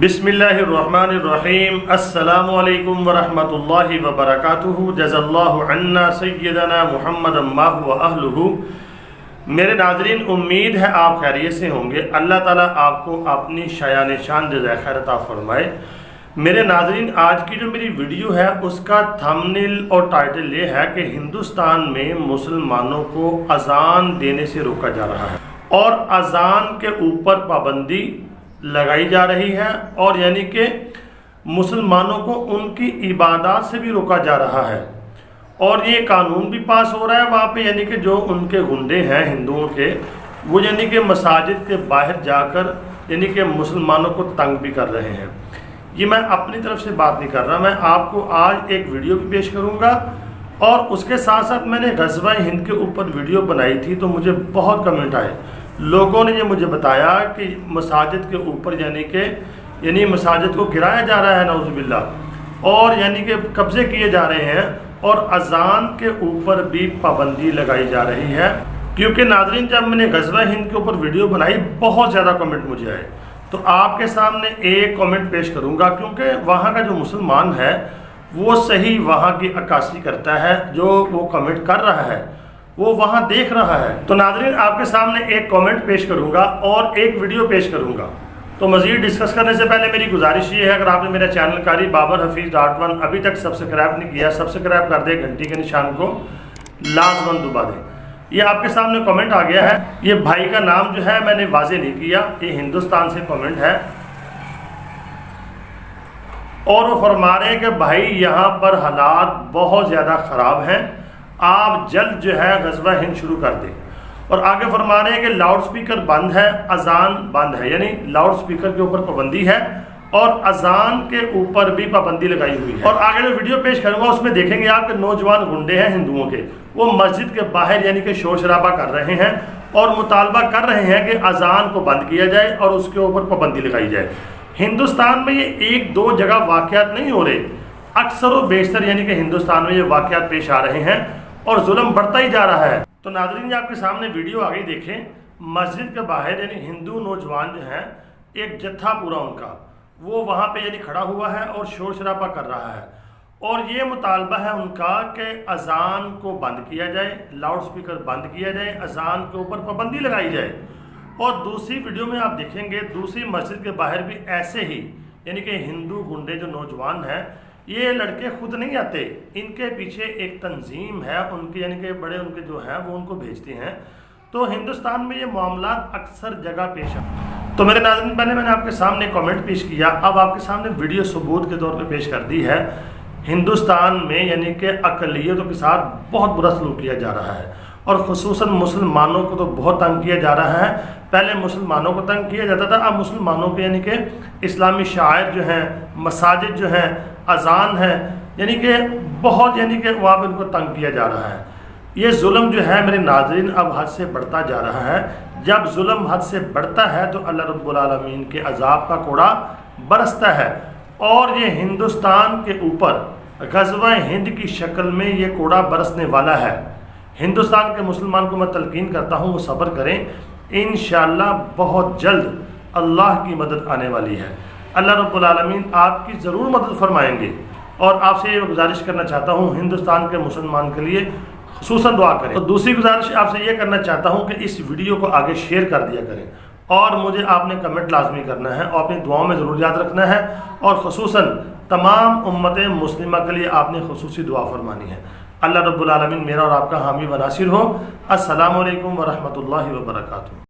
بسم اللہ الرحمن الرحیم السلام علیکم ورحمۃ اللہ وبرکاتہ جزا اللہ عنا سیدنا محمد ما هو اہلہ۔ میرے ناظرین، امید ہے آپ خیریت سے ہوں گے۔ اللہ تعالیٰ آپ کو اپنی شایان شان جزائے خیر عطا فرمائے۔ میرے ناظرین، آج کی جو میری ویڈیو ہے اس کا تھمبنیل اور ٹائٹل یہ ہے کہ ہندوستان میں مسلمانوں کو اذان دینے سے روکا جا رہا ہے اور اذان کے اوپر پابندی لگائی جا رہی ہے، اور یعنی کہ مسلمانوں کو ان کی عبادات سے بھی روکا جا رہا ہے، اور یہ قانون بھی پاس ہو رہا ہے وہاں پہ، یعنی کہ جو ان کے گنڈے ہیں ہندوؤں کے، وہ یعنی کہ مساجد کے باہر جا کر یعنی کہ مسلمانوں کو تنگ بھی کر رہے ہیں۔ یہ میں اپنی طرف سے بات نہیں کر رہا، میں آپ کو آج ایک ویڈیو بھی پیش کروں گا، اور اس کے ساتھ ساتھ میں نے غزوہ ہند کے اوپر ویڈیو بنائی تھی تو مجھے بہت کمنٹ آئے، لوگوں نے یہ مجھے بتایا کہ مساجد کے اوپر یعنی مساجد کو گرایا جا رہا ہے، نعوذ باللہ، اور یعنی کہ قبضے کیے جا رہے ہیں، اور اذان کے اوپر بھی پابندی لگائی جا رہی ہے۔ کیونکہ ناظرین، جب میں نے غزوہ ہند کے اوپر ویڈیو بنائی بہت زیادہ کمنٹ مجھے آئے، تو آپ کے سامنے ایک کمنٹ پیش کروں گا، کیونکہ وہاں کا جو مسلمان ہے وہ صحیح وہاں کی عکاسی کرتا ہے، جو وہ کمنٹ کر رہا ہے وہ وہاں دیکھ رہا ہے۔ تو ناظرین، آپ کے سامنے ایک کامنٹ پیش کروں گا اور ایک ویڈیو پیش کروں گا۔ تو مزید ڈسکس کرنے سے پہلے میری گزارش یہ ہے، اگر آپ نے میرا چینل قاری بابر حفیظ .1 ابھی تک سبسکرائب نہیں کیا، سبسکرائب کر دیں، گھنٹی کے نشان کو لازماً دبا دیں۔ یہ آپ کے سامنے کامنٹ آ گیا ہے، یہ بھائی کا نام جو ہے میں نے واضح نہیں کیا، یہ ہندوستان سے کامنٹ ہے، اور وہ فرما رہے ہیں کہ بھائی یہاں پر حالات بہت زیادہ خراب ہیں، آپ جلد جو ہے غزوہ ہند شروع کر دیں۔ اور آگے فرما رہے ہیں کہ لاؤڈ سپیکر بند ہے، اذان بند ہے، یعنی لاؤڈ سپیکر کے اوپر پابندی ہے اور اذان کے اوپر بھی پابندی لگائی ہوئی ہے۔ اور آگے جو ویڈیو پیش کروں گا اس میں دیکھیں گے آپ کے نوجوان گنڈے ہیں ہندوؤں کے، وہ مسجد کے باہر یعنی کہ شور شرابہ کر رہے ہیں اور مطالبہ کر رہے ہیں کہ اذان کو بند کیا جائے اور اس کے اوپر پابندی لگائی جائے۔ ہندوستان میں یہ ایک دو جگہ واقعات نہیں ہو رہے، اکثر و بیشتر یعنی کہ ہندوستان میں یہ واقعات پیش آ رہے ہیں اور ظلم بڑھتا ہی جا رہا ہے۔ تو ناظرین، یہ آپ کے سامنے ویڈیو آگے دیکھیں، مسجد کے باہر یعنی ہندو نوجوان جو ہیں، ایک جتھا پورا ان کا، وہ وہاں پہ یعنی کھڑا ہوا ہے اور شور شرابہ کر رہا ہے، اور یہ مطالبہ ہے ان کا کہ اذان کو بند کیا جائے، لاؤڈ سپیکر بند کیا جائے، اذان کے اوپر پابندی لگائی جائے۔ اور دوسری ویڈیو میں آپ دیکھیں گے، دوسری مسجد کے باہر بھی ایسے ہی یعنی کہ ہندو گنڈے جو نوجوان ہیں، یہ لڑکے خود نہیں آتے، ان کے پیچھے ایک تنظیم ہے، ان کے یعنی کہ بڑے ان کے جو ہیں وہ ان کو بھیجتے ہیں۔ تو ہندوستان میں یہ معاملات اکثر جگہ پیش آتے۔ تو میرے ناظرین، میں نے آپ کے سامنے کامنٹ پیش کیا، اب آپ کے سامنے ویڈیو ثبوت کے طور پہ پیش کر دی ہے۔ ہندوستان میں یعنی کہ اقلیتوں کے ساتھ بہت برا سلوک کیا جا رہا ہے، اور خصوصاً مسلمانوں کو تو بہت تنگ کیا جا رہا ہے۔ پہلے مسلمانوں کو تنگ کیا جاتا تھا، اب مسلمانوں کے یعنی کہ اسلامی شاعر جو ہیں، مساجد جو ہیں، اذان ہے، یعنی کہ بہت یعنی کہ وہاں پہ ان کو تنگ کیا جا رہا ہے۔ یہ ظلم جو ہے میرے ناظرین اب حد سے بڑھتا جا رہا ہے۔ جب ظلم حد سے بڑھتا ہے تو اللہ رب العالمین کے عذاب کا کوڑا برستا ہے، اور یہ ہندوستان کے اوپر غزوہ ہند کی شکل میں یہ کوڑا برسنے والا ہے۔ ہندوستان کے مسلمان کو میں تلقین کرتا ہوں وہ صبر کریں، انشاءاللہ بہت جلد اللہ کی مدد آنے والی ہے۔ اللہ رب العالمین آپ کی ضرور مدد فرمائیں گے، اور آپ سے یہ گزارش کرنا چاہتا ہوں ہندوستان کے مسلمان کے لیے خصوصاً دعا کریں۔ اور دوسری گزارش آپ سے یہ کرنا چاہتا ہوں کہ اس ویڈیو کو آگے شیئر کر دیا کریں، اور مجھے آپ نے کمنٹ لازمی کرنا ہے اور اپنی دعاؤں میں ضرور یاد رکھنا ہے، اور خصوصاً تمام امت مسلمہ کے لیے آپ نے خصوصی دعا فرمانی ہے۔ اللہ رب العالمین میرا اور آپ کا حامی و ناصر ہو۔ السلام علیکم ورحمۃ اللہ وبرکاتہ۔